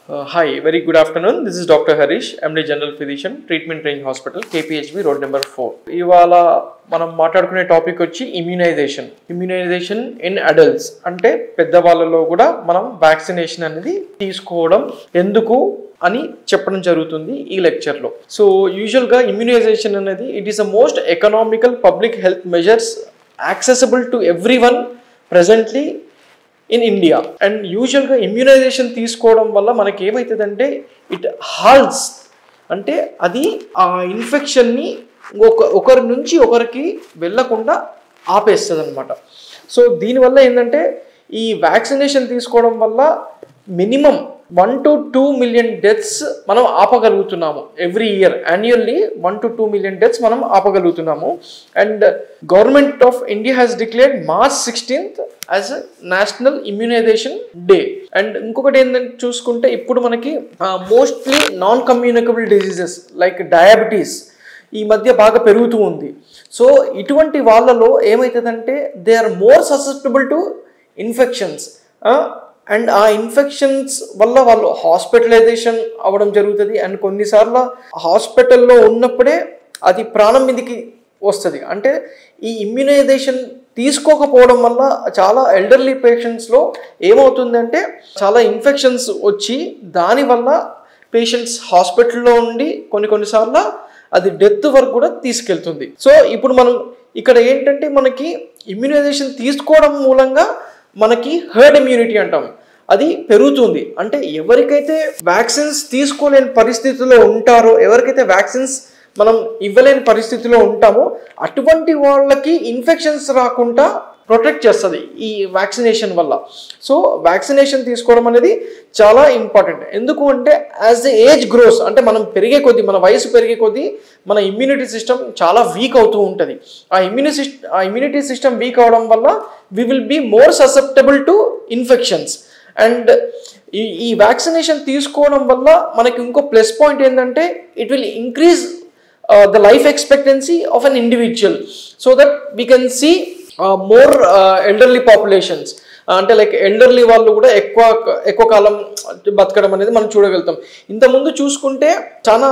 Hi, very good afternoon. This is Dr. Harish, MD General Physician, Treatment Range Hospital, KPHB, Road number 4. ఇవాళ మనం మాట్లాడుకునే topic వచ్చి immunisation in adults. అంటే పెద్దవాళ్ళలో కూడా మనం వ్యాక్సినేషన్ అనేది తీసుకోవడం ఎందుకు అని చెప్పడం జరుగుతుంది ఈ లెక్చర్లో. సో యూజువల్గా ఇమ్యూనైజేషన్ అనేది it is the most economical public health measures accessible to every one presently in India. And యూజువల్గా ఇమ్యూనైజేషన్ తీసుకోవడం వల్ల మనకి ఏమవుతుందంటే ఇట్ హాల్ట్స్, అంటే అది ఆ ఇన్ఫెక్షన్ని ఒకరి నుంచి ఒకరికి వెళ్ళకుండా ఆపేస్తుంది అనమాట. సో దీనివల్ల ఏంటంటే ఈ వ్యాక్సినేషన్ తీసుకోవడం వల్ల మినిమం 1 to 2 million డెత్స్ మనం ఆపగలుగుతున్నాము every year. Annually 1 to 2 million deaths మనం ఆపగలుగుతున్నాము. And government of India has declared March 16th as national immunisation day. And ఇంకొకటి ఏంటంటే చూసుకుంటే ఇప్పుడు మనకి mostly non communicable diseases like diabetes ఈ మధ్య బాగా పెరుగుతూ ఉంది. సో ఇటువంటి వాళ్ళలో ఏమవుతుందంటే they are more susceptible to infections. And ఆ ఇన్ఫెక్షన్స్ వల్ల వాళ్ళు హాస్పిటలైజేషన్ అవ్వడం జరుగుతుంది. అండ్ కొన్నిసార్లు హాస్పిటల్లో ఉన్నప్పుడే అది ప్రాణం మీదకి వస్తుంది. అంటే ఈ ఇమ్యూనైజేషన్ తీసుకోకపోవడం వల్ల చాలా ఎల్డర్లీ పేషెంట్స్లో ఏమవుతుందంటే చాలా ఇన్ఫెక్షన్స్ వచ్చి దానివల్ల పేషెంట్స్ హాస్పిటల్లో ఉండి కొన్నిసార్లు అది డెత్ వరకు కూడా తీసుకెళ్తుంది. సో ఇప్పుడు మనం ఇక్కడ ఏంటంటే మనకి ఇమ్యూనైజేషన్ తీసుకోవడం మూలంగా మనకి హెర్డ్ ఇమ్యూనిటీ అంటాం, అది పెరుగుతుంది. అంటే ఎవరికైతే వ్యాక్సిన్స్ తీసుకోలేని పరిస్థితిలో ఉంటారో, ఎవరికైతే వ్యాక్సిన్స్ మనం ఇవ్వలేని పరిస్థితిలో ఉంటామో అటువంటి వాళ్ళకి ఇన్ఫెక్షన్స్ రాకుండా ప్రొటెక్ట్ చేస్తుంది ఈ వ్యాక్సినేషన్ వల్ల. సో వ్యాక్సినేషన్ తీసుకోవడం అనేది చాలా ఇంపార్టెంట్. ఎందుకు అంటే యాజ్ ద ఏజ్ గ్రోస్, అంటే మనం పెరిగే కొద్దీ, మన వయసు పెరిగే కొద్దీ మన ఇమ్యూనిటీ సిస్టమ్ చాలా వీక్ అవుతూ ఉంటుంది. ఆ ఇమ్యూనిటీ సిస్టమ్ వీక్ అవడం వల్ల we will be more susceptible to infections. And ఈ వ్యాక్సినేషన్ తీసుకోవడం వల్ల మనకి ఇంకో ప్లస్ పాయింట్ ఏంటంటే it will increase the life expectancy of an individual so that we can see more elderly populations. అంటే like elderly వాళ్ళు కూడా ఎక్కువ కాలం బతకడం అనేది మనం చూడగలుగుతాం. ఇంతకుముందు చూసుకుంటే చాలా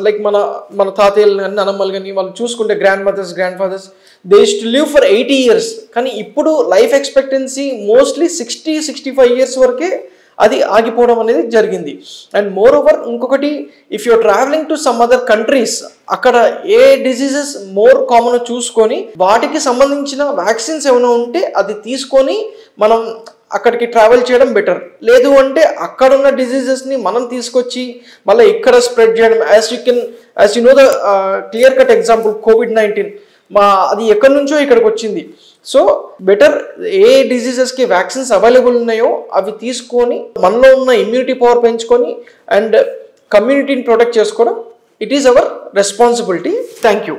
లైక్ మన తాతయ్యలు కానీ నానమ్మలు కానీ వాళ్ళు చూసుకుంటే grandmothers, grandfathers they used to live for 80 years. కానీ ఇప్పుడు లైఫ్ ఎక్స్పెక్టెన్సీ మోస్ట్లీ 60-65 years వరకే అది ఆగిపోవడం అనేది జరిగింది. అండ్ మోర్ ఓవర్ ఇంకొకటి, if you're travelling to some other countries, అక్కడ ఏ డిసీజెస్ మోర్ కామన్ చూసుకొని వాటికి సంబంధించిన వ్యాక్సిన్స్ ఏమైనా ఉంటే అది తీసుకొని మనం అక్కడికి ట్రావెల్ చేయడం బెటర్. లేదు అంటే అక్కడున్న డిసీజెస్ని మనం తీసుకొచ్చి మళ్ళీ ఇక్కడ స్ప్రెడ్ చేయడం. As you know the clear cut example COVID-19, అది ఎక్కడి నుంచో ఇక్కడికి వచ్చింది. సో బెటర్ ఏ డిసీజెస్కి వ్యాక్సిన్స్ అవైలబుల్ ఉన్నాయో అవి తీసుకొని మనలో ఉన్న ఇమ్యూనిటీ పవర్ పెంచుకొని అండ్ కమ్యూనిటీని ప్రొటెక్ట్ చేసుకోవడం it is our responsibility. Thank you.